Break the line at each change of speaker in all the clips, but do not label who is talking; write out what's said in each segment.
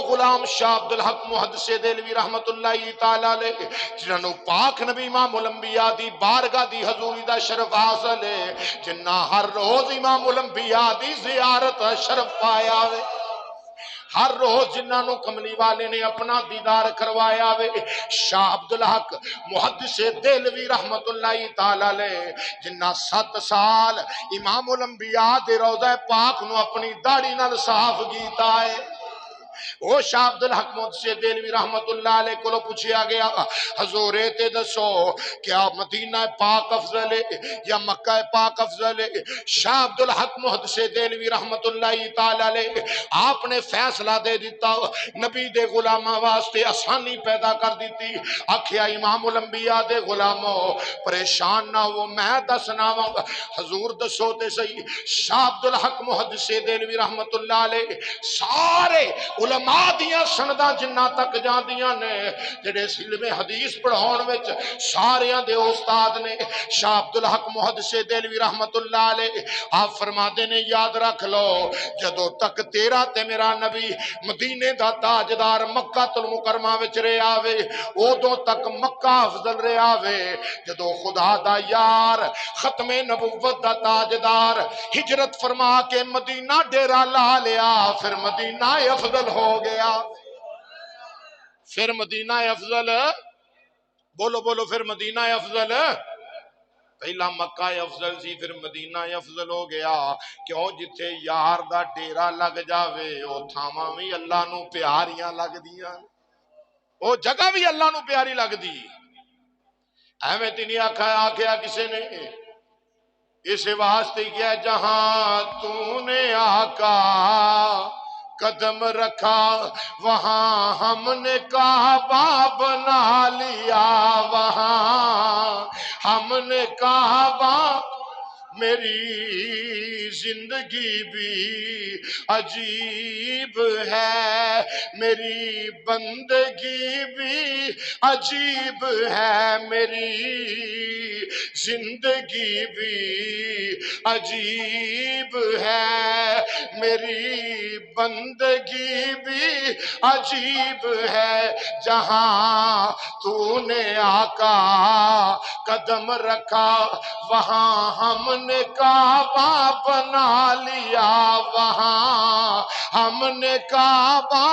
غلام شاہ عبدالحق محدث دہلوی رحمت اللہ تعالی علیہ جنہوں پاک نبی امام الانبیاء دی بارگاہ دی حضوری دا شرف حاصل ہے، جنہ ہر روز امام الانبیاء دی زیارت شرف پایا ہے، ہر روز جنہوں کملی والے نے اپنا دیدار کروایا وے۔ شاہ عبدالحق محدث دہلوی رحمت اللہ تعالی علیہ جنہ 7 سال امام الانبیاء دے روضہ پاک نو اپنی داڑھی نال صاف کیتا ہے۔ وہ شاہ عبدالحق محدث دہلوی رحمت اللہ علیہ کو پوچھیا گیا حضور تے دسو کیا مدینہ پاک افضل ہے یا مکہ پاک افضل ہے؟ شاہ عبدالحق محدث دہلوی رحمت اللہ تعالی علیہ آپ نے فیصلہ دے دیتا، نبی دے غلامہ واسطے آسانی پیدا کر دیتی، آکھیا امام الانبیاء دے غلاموں پریشان نہ ہو، میں دسنا وا، حضور دسو تے صحیح۔ شاہ عبدالحق محدث دہلوی رحمت اللہ علیہ سارے علماء دیاں سنداں جنہ تک جاندیاں نے جڑے علم حدیث پڑھاؤن وچ ساریاں دے استاد نے، شاہ عبدالحق محدث دہلوی رحمت اللہ علیہ آپ فرماتے نے یاد رکھ لو جدو تک تیرا تے میرا نبی مدینے دا تاجدار مکہ المکرمہ وچ رہیا وے اودوں تک مکہ افضل رہیا وے، جدو خدا دا یار ختم نبوت دا تاجدار ہجرت فرما کے مدینہ ڈیرا لا لیا پھر مدینہ افضل ہو گیا، پھر مدینہ افضل، بولو بولو، پھر مدینہ افضل، پہلا مکہ افضل سی پھر مدینہ افضل ہو گیا، کیوں جتھے یار دا ڈیرا لگ جاوے او تھاواں بھی اللہ نو پیاریاں لگ دیاں، او جگہ بھی اللہ نو پیاری لگ دی۔ ایویں تے نہیں آکھیا کسے نے، اس واسطے کیا جہاں تو نے آقا قدم رکھا وہاں ہم نے کعبہ بنا لیا، وہاں ہم نے کعبہ، میری زندگی بھی عجیب ہے، میری بندگی بھی عجیب ہے، میری زندگی بھی عجیب ہے، میری بندگی بھی عجیب ہے، جہاں تو نے آقا قدم رکھا وہاں ہم نے کعبہ بنا لیا، وہاں ہم نے کعبہ،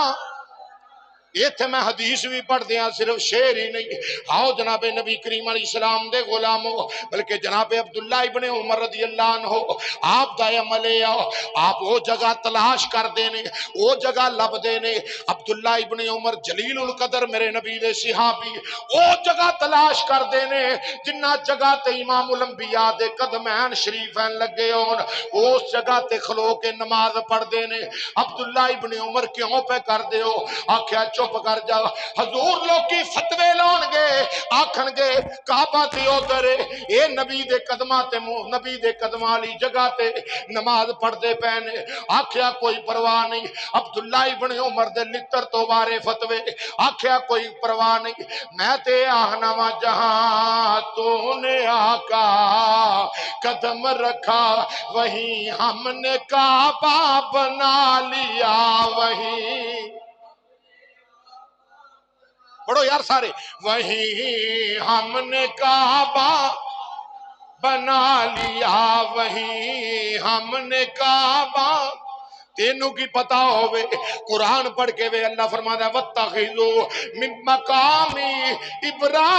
یہ تھے میں حدیث بھی پڑھ دیا صرف شعر ہی نہیں، آؤ جناب نبی کریم علیہ السلام دے غلاموں بلکہ جناب عبداللہ ابن عمر رضی اللہ عنہ آپ دا عمل آؤ آپ وہ جگہ تلاش کر دینے، وہ جگہ لب دینے، عبداللہ ابن عمر جلیل القدر میرے نبی دے صحابی وہ جگہ تلاش کر دینے جنہ جگہ تے امام الانبیاء دے قدمین شریفین لگے ہون، اس جگہ تے کھلو کے نماز پڑھ دینے۔ عبداللہ ابن عمر کیوں پہ کر دے ہو؟ آکھیا چپ کر جا، حضور لوگ کی فتوے لون گے آکھن گے کعبہ تے ادھر اے نبی دے قدمہ تے نبی دے قدمہ والی جگہ تے نماز پڑھ دے پینے، آکھیا کوئی پرواہ نہیں، عبداللہ ابن عمر دے لتر تو بارے فتوے، آکھیا کوئی پرواہ نہیں، میں تے آہنا وا جہاں تو نے آقا قدم رکھا وہیں ہم نے کعبہ بنا لیا، وہیں پڑھو یار سارے، وہیں ہم نے کعبہ بنا لیا، وہیں ہم نے کعبہ، تینوں کی پتا ہوئے قرآن پڑھ کے وے اللہ فرماتا ہے وَاتَّخِذُوا مِن مَّقَامِ إِبْرَاهِيمَ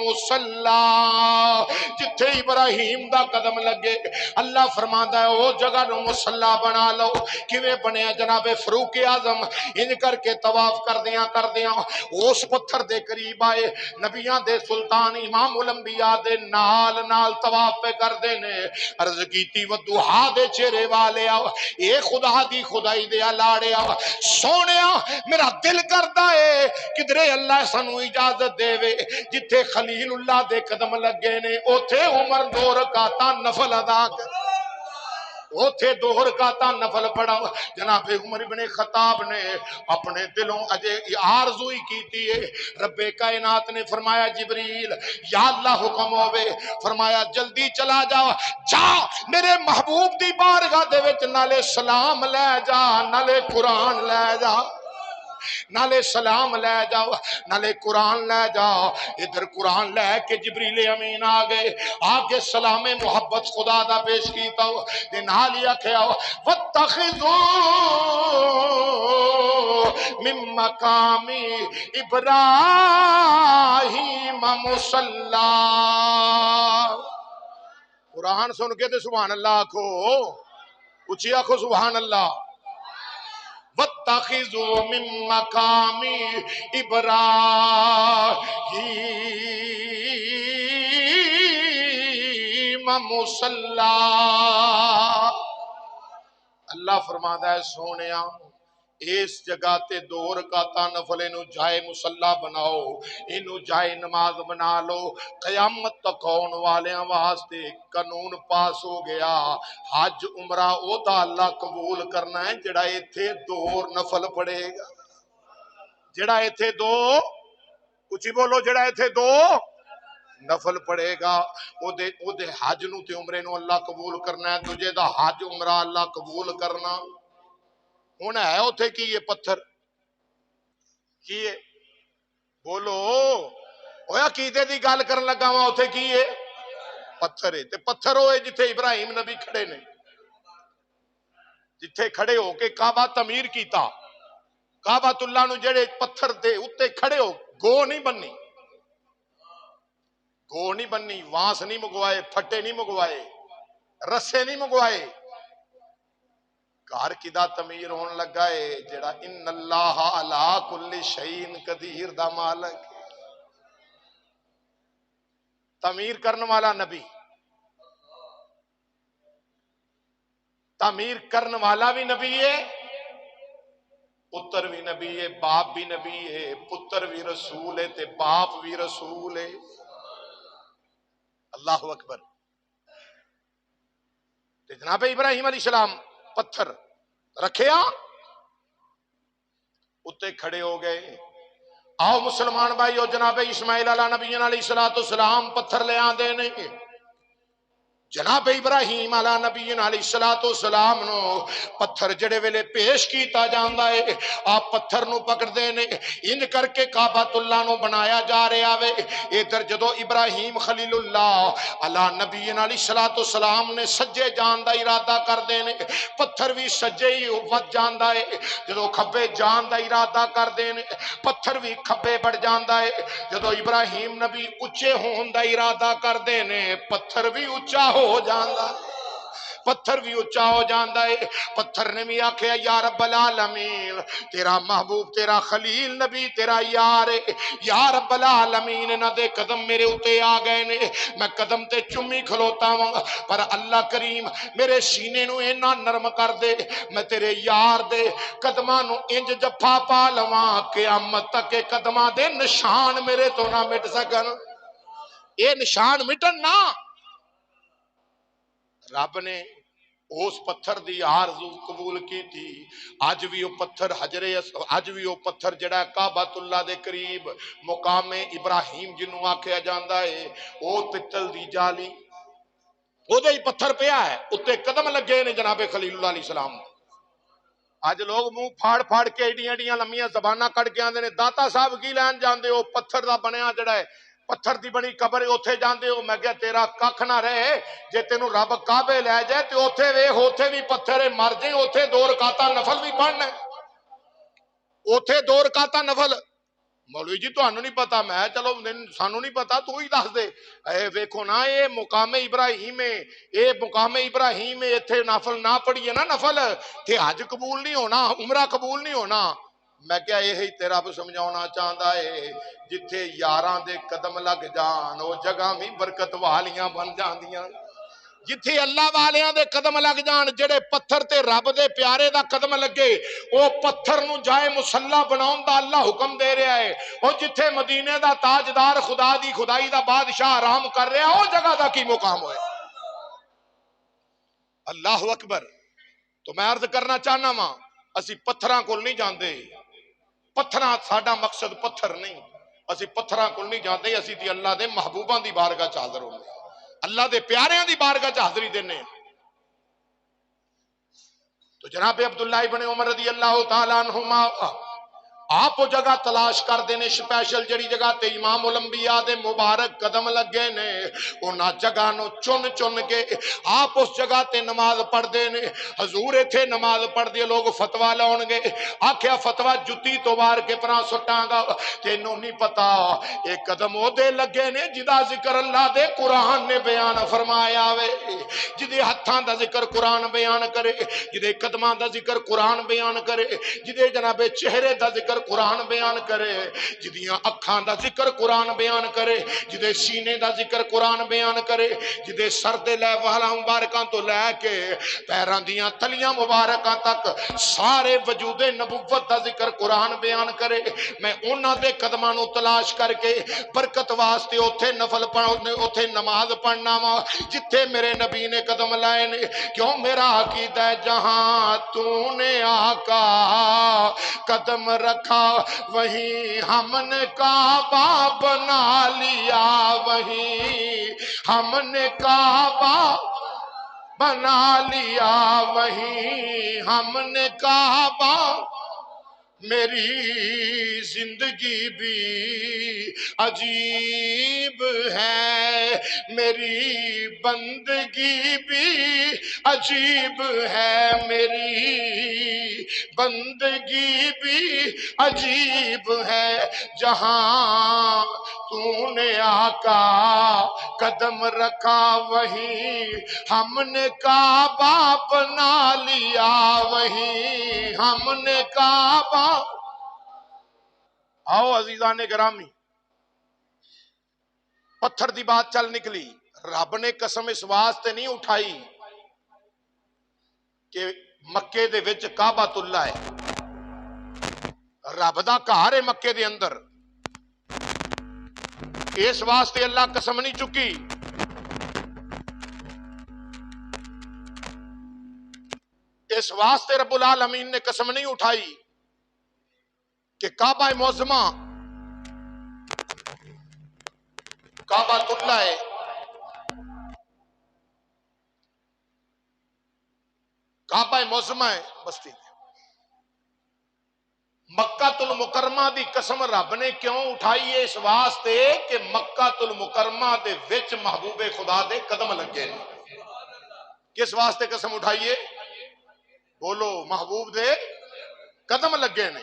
مُصَلًّى، جتھے ابراہیم دا قدم لگے اللہ فرماتا ہے او جگہ نو مصلی بنا لو، کیویں بنیا جناب فاروق اعظم ان کر کے طواف کر دیاں اس پتھر دے قریب آئے، نبیاں دے سلطان امام الانبیاء دے نال نال طواف پہ کر دینے، عرض کیتی ودوہا دے چہرے والے آؤ اے خدا دی خدائی دیا لاڑے آؤ سونیا میرا دل کرتا ہے کدرے اللہ سانو اجازت دے وے جتھے خلیل اللہ دے قدم لگے نے اوتھے عمر 2 رکعتاں نفل ادا کر، اوتھے 2 رکعتاں نفل پڑھا جناب عمر بن خطاب نے اپنے دلوں اجے آرزو ہی کیتی ہے رب کائنات نے فرمایا جبریل یا اللہ حکم ہوے فرمایا جلدی چلا جا جا میرے محبوب دی بارگاہ دے وچ نالے سلام لے جا نالے قرآن لے جا نالے سلام لے جاؤ نالے قرآن لے جاؤ ادھر قرآن لے کے جبریل امین آگئے آگے سلام محبت خدا دا پیش کیتا ہو دے نالیا کھیا ہو وَاتَّخِذُوا مِن مَقَامِ ابراہیم مصلی قرآن سن کے تے سبحان اللہ آکھو اچھی آکھو سبحان اللہ وَاتَّخِذُوا مِن مَقَامِ إِبْرَاهِيمَ مُصَلَّى اللہ فرماتا ہے سونیا اس جگہ تے 2 رکعتاں نفل نو جائے مصلا بناؤ اینو جائے نماز بنا لو قیامت تک آن والیاں واسطے قانون پاس ہو گیا حج عمرہ او دا اللہ قبول کرنا ہے جڑا ایتھے 2 نفل پڑے گا جڑا ایتھے 2 اچھی بولو جڑا ایتھے 2 نفل پڑے گا او دے حج نو تے عمرے نو اللہ قبول کرنا ہے تجھے دا حج عمرہ اللہ قبول کرنا ہونا ہے اوتھے کی یہ پتھر کی ہے بولو اویا کیتے دی گل کرن لگا ہوا اوتھے کی ہے پتھر ہے تے پتھر ہوئے جتھے ابراہیم نبی کھڑے نے جتھے کھڑے ہو کے کعبہ تعمیر کیتا کعبۃ اللہ نو جڑے پتھر دے اتے کھڑے ہو گو نہیں بننی وانس نہیں مگوائے پھٹے نہیں مگوائے رسے نہیں مگوائے گھر کدا تعمیر ہون لگا ہے جڑا ان اللہ علی کل شیء قدیر دا مالک تعمیر کرن والا نبی تعمیر کرن والا بھی نبی ہے پتر بھی نبی ہے باپ بھی نبی ہے پتر بھی رسول ہے تے باپ بھی رسول ہے اللہ اکبر تے جناب ابراہیم علیہ السلام پتھر رکھیا اتے کھڑے ہو گئے آؤ مسلمان بھائیو جناب اسماعیل علیہ نبی علیہ السلام پتھر لے آن دے نہیں جناب ابراہیم علیہ نبی علیہ السلام نو پتھر جڑے ویلے پیش کیتا جاندا ہے آپ پتھر نو پکڑ دے نے انج کر کے کعبۃ اللہ نو بنایا جا رہا ہے ادھر جدو ابراہیم خلیل اللہ علیہ نبی علیہ السلام نے سجے جان دا ارادہ کر دے نے پتھر بھی سجے ہی ود جاندا ہے جدو کھبے جان دا ارادہ کر دے نے پتھر بھی کھبے بڑھ جاندا ہے جدو ابراہیم نبی اچے ہون دا ارادہ کر دے نے پتھر بھی اچا ہو جاندا پتھر بھی اچا ہو جاندا ہے پتھر نے بھی آکھیا یا رب العالمین تیرا محبوب تیرا خلیل نبی تیرا یار یا رب العالمین نہ دے قدم میرے اتے آ گئے نے میں قدم تے چمی کھلوتا ہوں پر اللہ کریم میرے سینے نو اینا نرم کر دے میں تیرے یار دے قدماں نو انج جفا پا لواں قیامت تک کے قدماں دے نشان میرے تو نہ مٹ سکن اے نشان مٹن نہ رب نے اس پتھر دی آرزو قبول کی تھی آج بھی وہ پتھر آج بھی وہ پتھر جڑا کعبۃ اللہ دے قریب مقام ابراہیم جنوں آکھیا جاندا ہے او پتل دی جالی او دے پتھر پیا ہے اتے قدم لگے نے جناب خلیل اللہ علیہ السلام آج لوگ منہ پھاڑ کے ایڈیاں لمیاں زباناں کٹ کے آندے نے داتا صاحب کی لین جاندے ہو پتھر دا بنیا جڑا ہے پتھر دی بنی قبر اوتھے جاندے ہو میں کہا تیرا ککھ نہ رہے جے تینوں رب کعبے لے جائے تے اوتھے ویکھ اوتھے بھی پتھر مر جائیں اوتھے 2 رکعتاں نفل بھی پڑھنا اوتھے 2 رکعتاں نفل مولوی جی تانوں نہیں پتا میں چلو سانوں نہیں پتا تو ہی دس دے اے ویکھو نا اے مقام ابراہیم ہے اے مقام ابراہیم ہے ایتھے نفل نہ پڑھیے نا نفل تے حج قبول نہیں ہونا عمرہ قبول نہیں ہونا میں کیا یہی تیرا بھی سمجھاؤنا چاہتا ہے جتھے یاراں دے قدم لگ جان وہ جگہ بھی برکت والیاں بن جاندیاں جتھے اللہ والیاں دے قدم لگ جان جڑے پتھر تے رب دے پیارے دا قدم لگے وہ پتھر نو جائے مصلا بناؤن دا اللہ حکم دے رہا ہے وہ جتھے مدینے دا تاجدار خدا دی خدائی دا بادشاہ آرام کر رہا ہے وہ جگہ دا کی مقام ہوئے اللہ اکبر. تو میں عرض کرنا چاہنا وا اسی پتھراں کول نہیں جاندے. پتھراں ساڈا مقصد پتھر نہیں. اسی پتھراں کول نہیں جاندے. اسی تے اللہ دے محبوباں دی بارگاہ چ حاضر ہوندے. اللہ دے پیاریاں دی بارگاہ چ حاضری دینے. تو جناب عبداللہ ابن عمر رضی اللہ تعالیٰ عنہما آپ وہ جگہ تلاش کر دینے سپیشل جڑی جگہ تے امام الانبیاء دے مبارک قدم لگے نے انہاں جگہ نو چن چن کے آپ اس جگہ تے نماز پڑھ دینے. حضور ایتھے نماز پڑھ دے لوگ فتوہ لاؤن گے. آکھیا فتوہ جتی تو وار کے پرا سٹاں گا کہ انہوں نہیں پتا ایک قدم ہو دے لگے نے جدا ذکر اللہ دے قرآن نے بیان فرمایا وے. جدے ہتھاں دا ذکر قرآن بیان کرے, جدے قدماں دا ذکر قرآن بیان کرے, جدے جناب چہرے دا ذکر قرآن بیان کرے, جدیاں اکھاں دا ذکر قرآن بیان کرے, جدے سینے دا ذکر قرآن بیان کرے, جدے سر دے لے والا مبارکاں تو لے کے پیراں دیاں تلیاں مبارکاں تک سارے وجود نبوت دا ذکر قرآن بیان کرے. میں انہاں دے قدماں نو تلاش کر کے برکت واسطے اوتھے نفل پڑھنے اوتھے نماز پڑھنا وا جتھے میرے نبی نے قدم لائے نے. کیوں میرا عقیدہ ہے جہاں تو نے آقا قدم رکھا وہیں ہم نے کعبہ بنا لیا, وہیں ہم نے کعبہ بنا لیا, وہیں ہم نے کعبہ. میری زندگی بھی عجیب ہے, میری بندگی بھی عجیب ہے, میری بندگی بھی عجیب ہے. جہاں تو نے آقا قدم رکھا وہیں ہم نے کعبہ بنا لیا, وہیں ہم نے کعبہ. آؤ عزیزان گرامی, پتھر دی بات چل نکلی. رب نے قسم اس واسطے نہیں اٹھائی کہ مکے دے وچ کعبۃ اللہ ہے, رب دا گھر ہے مکے دے اندر. اس واسطے اللہ قسم نہیں چکی. اس واسطے رب العالمین نے قسم نہیں اٹھائی کہ کعبہ معظمہ کعبۃ اللہ ہے. کعبہ معظمہ ہے بستی مکہ المکرمہ دی قسم رب نے کیوں اٹھائی ہے؟ اس واسطے کہ مکہ المکرمہ دے وچ محبوب خدا دے قدم لگے نے. کس واسطے قسم اٹھائیے؟ بولو, محبوب دے قدم لگے نے.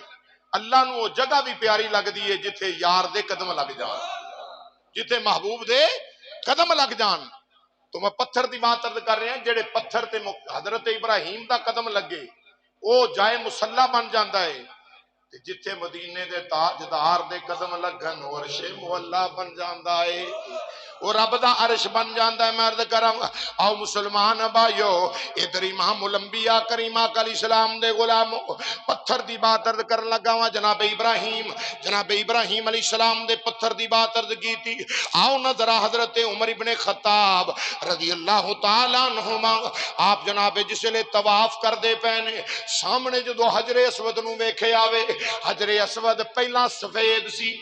اللہ نو وہ جگہ بھی پیاری لگ دی ہے جتھے یار دے قدم لگ جان, جتھے محبوب دے قدم لگ جان. تو میں پتھر دی بات عرض کر رہے ہیں, جڑے پتھر تے حضرت ابراہیم دا قدم لگے او جائے مصلی بن جاندا ہے, جتھے مدینے دے تاجدار دے قدم لگن او عرش مولا بن جاندا ہے, وہ رب دا عرش بن جاندا ہے. میں عرض کراں آؤ مسلمان بھائیو, ادھر امام الانبیاء کریم علیہ السلام دے غلامو پتھر دی بات عرض کرن لگا وا. جناب ابراہیم علیہ السلام دے پتھر دی بات عرض کی تھی. آؤ نہ ذرا حضرت عمر ابن خطاب رضی اللہ تعالیٰ عنہما, آپ جناب جس لے طواف کر دے پینے, سامنے جدو حجر اسود نو ویکھے آوے, حجر اسود پہلا سفید سی.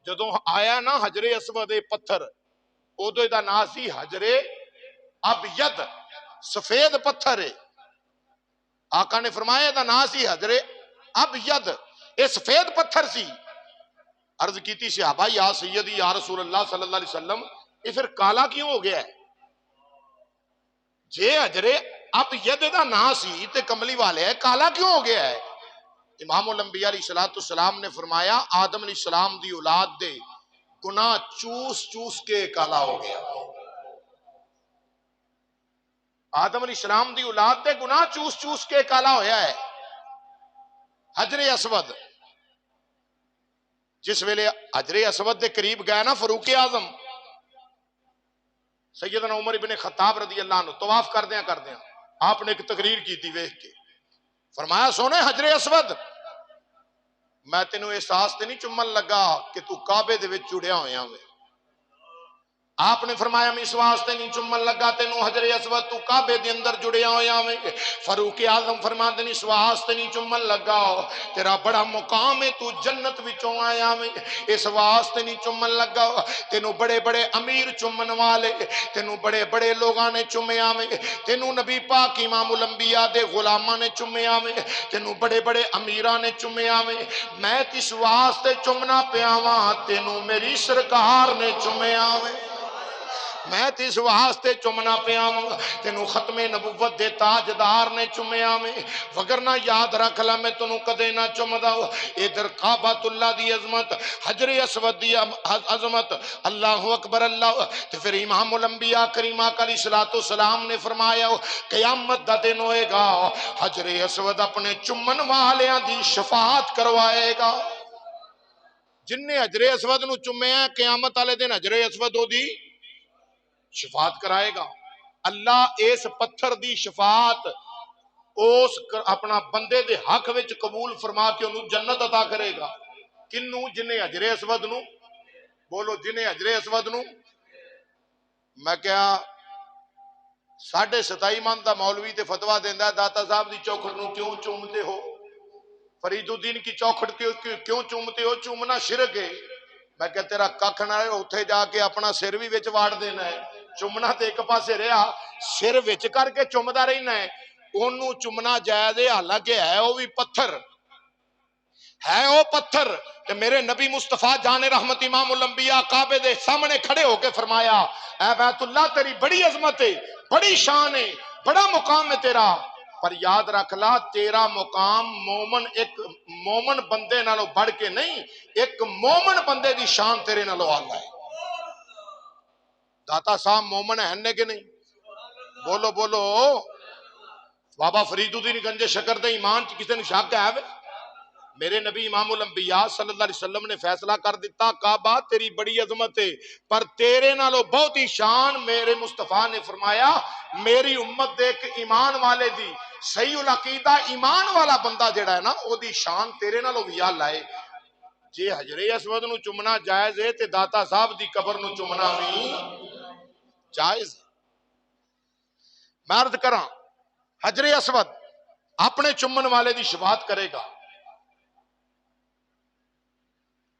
جدو آیا نا حجر اسود پتھر, ادو دا نا سی حجر ابید, سفید پتھر ہے. آقا نے فرمایا دا نا سی حجر ابید, یہ سفید پتھر سی. عرض کیتی صحابہ یا سیدی یا رسول اللہ صلی اللہ علیہ وسلم, یہ پھر کالا کیوں ہو گیا ہے؟ جے حجر ابید دا نا سی تے کملی والے ہے, کالا کیوں ہو گیا ہے؟ امام الانبیاء علیہ السلام نے فرمایا آدم علیہ السلام دی اولاد دے گناہ چوس چوس کے کالا ہو گیا. آدم علیہ السلام دی اولاد دے گناہ چوس چوس کے کالا ہویا ہے. حجر اسود جس ویلے حجر اسود دے قریب گیا نا فاروق اعظم سیدنا عمر ابن خطاب رضی اللہ عنہ طواف کردیاں آپ نے ایک تقریر کی تھی ویکھ کے, فرمایا سونے حجر اسود میں تینوں احساس تے نہیں چومن لگا کہ تو کعبے دے وچ جڑیا ہویا ہوئے, آپ نے فرمایا میں اس واسطے نہیں چومن لگا تینوں حجر اسود تو کعبے دے اندر جڑیا ہویا میں. فاروق اعظم فرماندے نے اس واسطے نہیں چومن لگا تیرا بڑا مقام ہے تو جنت وچوں آیا میں. اس واسطے نہیں چومن لگا تینوں بڑے بڑے امیر چومن والے تینوں بڑے بڑے لوگاں نے چومیا میں. تینوں نبی پاک امام الانبیاء دے غلاماں نے چومیا میں. تینوں بڑے بڑے امیراں نے چومیا میں. میں اس واسطے چومنا پیا واں تینوں میری سرکار نے چومیا میں. میں تیس واسطے چمنا پیا ہوں تینوں ختم نبوت دے تاجدار نے چمیا میں. وگرنہ یاد رکھ لا میں تنوں کدے نہ چمدا. ادھر کعبۃ اللہ دی عظمت حجر اسود دی عظمت اللہ اکبر اللہ. تو پھر امام الانبیاء کریم آقا علیہ الصلوۃ والسلام نے فرمایا قیامت دا دن ہوئے گا حجر اسود اپنے چمن والیاں دی شفاعت کروائے گا. جن نے حجر اسود نو چمیا قیامت والے دن حجر اسود او دی شفاعت کرائے گا. اللہ اس پتھر دی شفاعت اس اپنا بندے دے حق وچ قبول فرما کے انہوں جنت عطا کرے گا. کنوں؟ جنہیں حجر اسود نو بولو جنہیں حجر اسود نو. میں کیا 27.5 من دا مولوی تے فتویٰ دیندا ہے داتا صاحب دی چوکھٹ نو کیوں چومتے ہو؟ فرید الدین کی چوکھٹ کیوں چومتے ہو؟ چومنا شرک ہے. میں کہ تیرا ککھ نہ اتھے جا کے اپنا سر بھی وچ واڑ دینا ہے. چومنا تے ایک پاسے رہا سر وچ کر کے چومدا رہنا ہے. اونوں چومنا جائز ہے حالانکہ ہے وہ بھی پتھر ہے وہ پتھر. کہ میرے نبی مصطفیٰ جان رحمت امام الانبیاء کعبے دے سامنے کھڑے ہو کے فرمایا اے بیت اللہ تیری بڑی عظمت ہے بڑی شان ہے بڑا مقام ہے تیرا پر یاد رکھ لا تیرا مقام مومن ایک مومن بندے نالوں بڑھ کے نہیں ایک مومن بندے دی شان تیرے نالوں آگا ہے. داتا صاحب مومن ہے کہ نہیں؟ بولو بولو. بابا فرید الدین گنج شکر دے ایمان کسی نے شک ہے؟ میرے نبی امام الانبیاء صلی اللہ علیہ وسلم نے فیصلہ کر دیتا کعبہ تیری بڑی عظمت ہے پر تیرے نالوں بہت ہی شان. میرے مصطفیٰ نے فرمایا میری امت دیکھ ایمان والے دی صحیح العقیدہ ایمان والا بندہ جڑا ہے نا او دی شان تیرے نالوں بھی اللہ ہے. جے حجر اسود نو چمنا جائز ہے تے داتا صاحب دی قبر نو چمنا بھی جائز. میں عرض کراں حجر اسود اپنے چمن والے دی شفاعت کرے گا.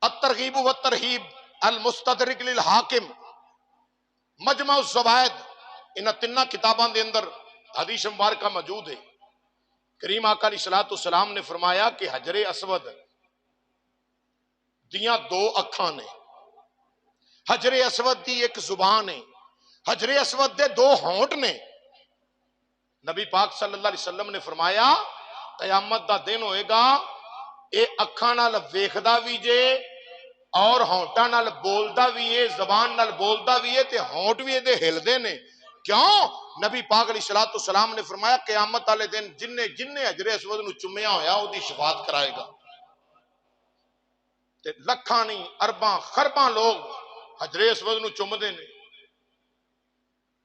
الترغیب والترہیب المستدرک للحاکم مجمع الزوائد ان تینہ کتاباں دے اندر حدیث مبارکہ موجود ہے. کریم آقا علیہ الصلوۃ والسلام نے فرمایا کہ حجر اسود دیاں 2 اکھاں نے حجر اسود دی ایک زبان ہے حجر اسود دے 2 ہونٹ نے. نبی پاک صلی اللہ علیہ وسلم نے فرمایا قیامت دا دن ہوئے گا اے اکھاں نال ویکھدا وی جے اور ہونٹاں نال بولدا وی ہے زبان نال بولدا وی ہے تے ہونٹ وی دے ہلدے نے. کیوں؟ نبی پاک علیہ الصلوۃ والسلام نے فرمایا قیامت والے دن جن حجر اسود نو چومیا ہویا او دی شفاعت کرائے گا. تے لکھاں نہیں ارباں خرباں لوگ حجر اسود نو چومدے نے.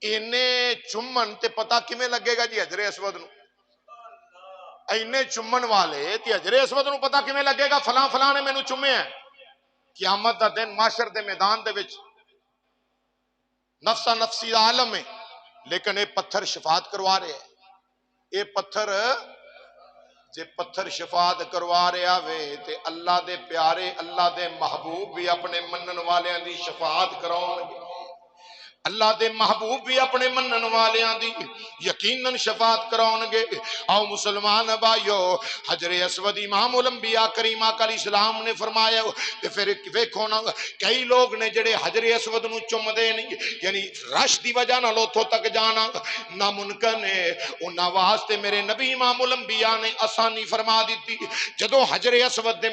اینے چومن تے پتہ کیویں لگے گا جی حجر اسود نو؟ اینے چومن والے تے حجر اسود نو پتہ کیویں لگے گا فلاں فلاں نے مینوں چومیا ہے؟ قیامت دا دن معاشر دے میدان دے وچ نفسا نفسی دا عالم ہے لیکن اے پتھر شفاعت کروا رہے ہیں. اے پتھر جے پتھر شفاعت کروا رہا وے تے اللہ دے پیارے اللہ دے محبوب بھی اپنے منن والیاں دی شفاعت کراؤں گے. اللہ دے محبوب بھی اپنے منن والیاں دی یقیناً شفاعت کراؤں گے. آؤ مسلمان بھائیو حجر اسود امام الانبیاء کریم آقا علیہ السلام نے فرمایا کہ پھر ویکھو نا کئی لوگ نے جڑے حجر اسود نو چومدے نہیں یعنی رش دی وجہ نال اوتھوں تک جانا ناممکن ہے. انہاں واسطے میرے نبی امام الانبیاء نے آسانی فرما دیتی. جدوں حجر اسود دے